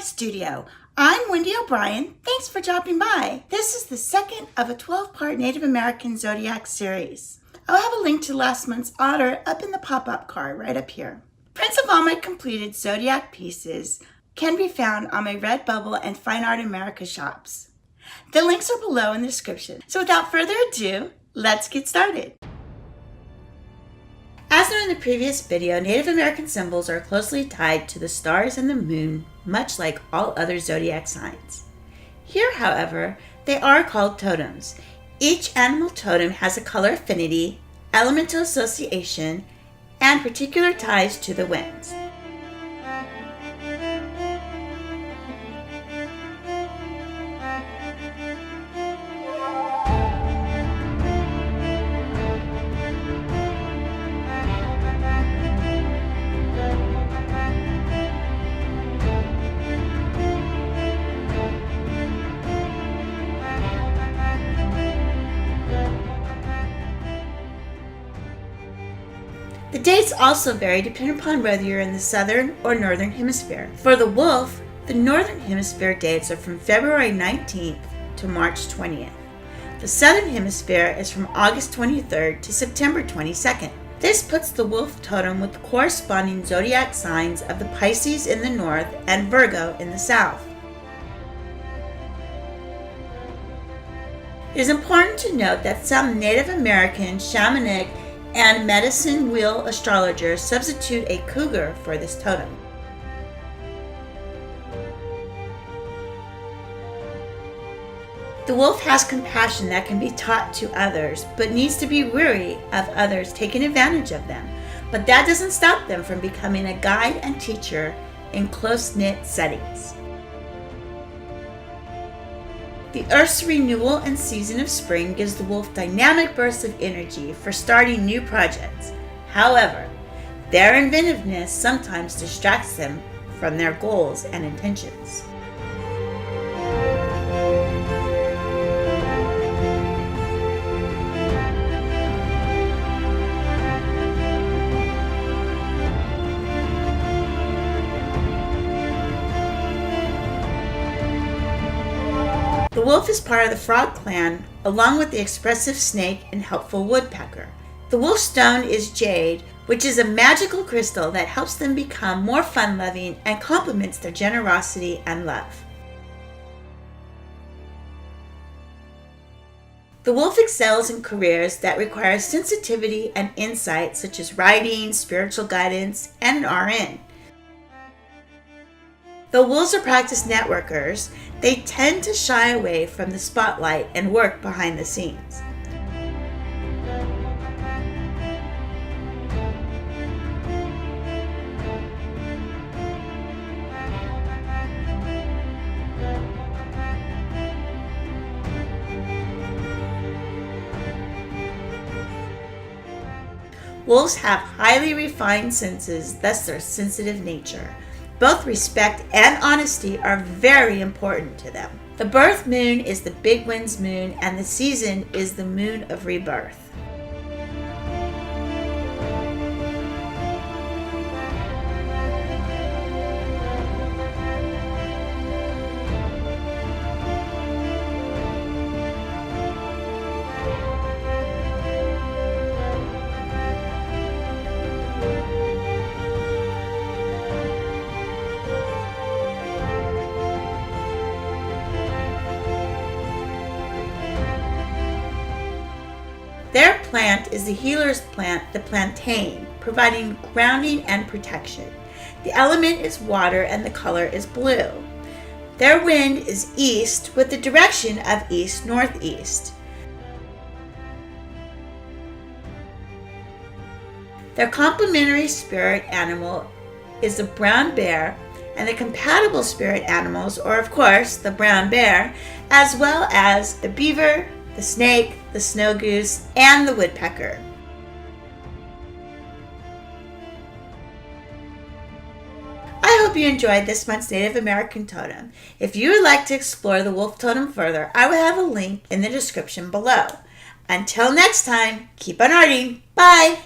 studio. I'm Wendy O'Brien. Thanks for dropping by. This is the second of a 12-part Native American Zodiac series. I'll have a link to last month's otter up in the pop-up card right up here. Prints of all my completed Zodiac pieces can be found on my Redbubble and Fine Art America shops. The links are below in the description. So without further ado, let's get started. As noted in the previous video, Native American symbols are closely tied to the stars and the moon, much like all other zodiac signs. Here, however, they are called totems. Each animal totem has a color affinity, elemental association, and particular ties to the winds. The dates also vary depending upon whether you're in the southern or northern hemisphere. For the wolf, the northern hemisphere dates are from February 19th to March 20th. The southern hemisphere is from August 23rd to September 22nd. This puts the wolf totem with the corresponding zodiac signs of the Pisces in the north and Virgo in the south. It is important to note that some Native American, shamanic, and medicine wheel astrologers substitute a cougar for this totem. The wolf has compassion that can be taught to others, but needs to be wary of others taking advantage of them. But that doesn't stop them from becoming a guide and teacher in close-knit settings. The Earth's renewal and season of spring gives the wolf dynamic bursts of energy for starting new projects. However, their inventiveness sometimes distracts them from their goals and intentions. The wolf is part of the frog clan, along with the expressive snake and helpful woodpecker. The wolf stone is jade, which is a magical crystal that helps them become more fun-loving and complements their generosity and love. The wolf excels in careers that require sensitivity and insight, such as writing, spiritual guidance, and an RN. Though wolves are practiced networkers, they tend to shy away from the spotlight and work behind the scenes. Wolves have highly refined senses, thus their sensitive nature. Both respect and honesty are very important to them. The birth moon is the big wind's moon, and the season is the moon of rebirth. Their plant is the healer's plant, the plantain, providing grounding and protection. The element is water and the color is blue. Their wind is east with the direction of east-northeast. Their complementary spirit animal is the brown bear, and the compatible spirit animals are, of course, the brown bear, as well as the beaver, the snake, the snow goose, and the woodpecker. I hope you enjoyed this month's Native American totem. If you would like to explore the wolf totem further, I will have a link in the description below. Until next time, keep on arting. Bye!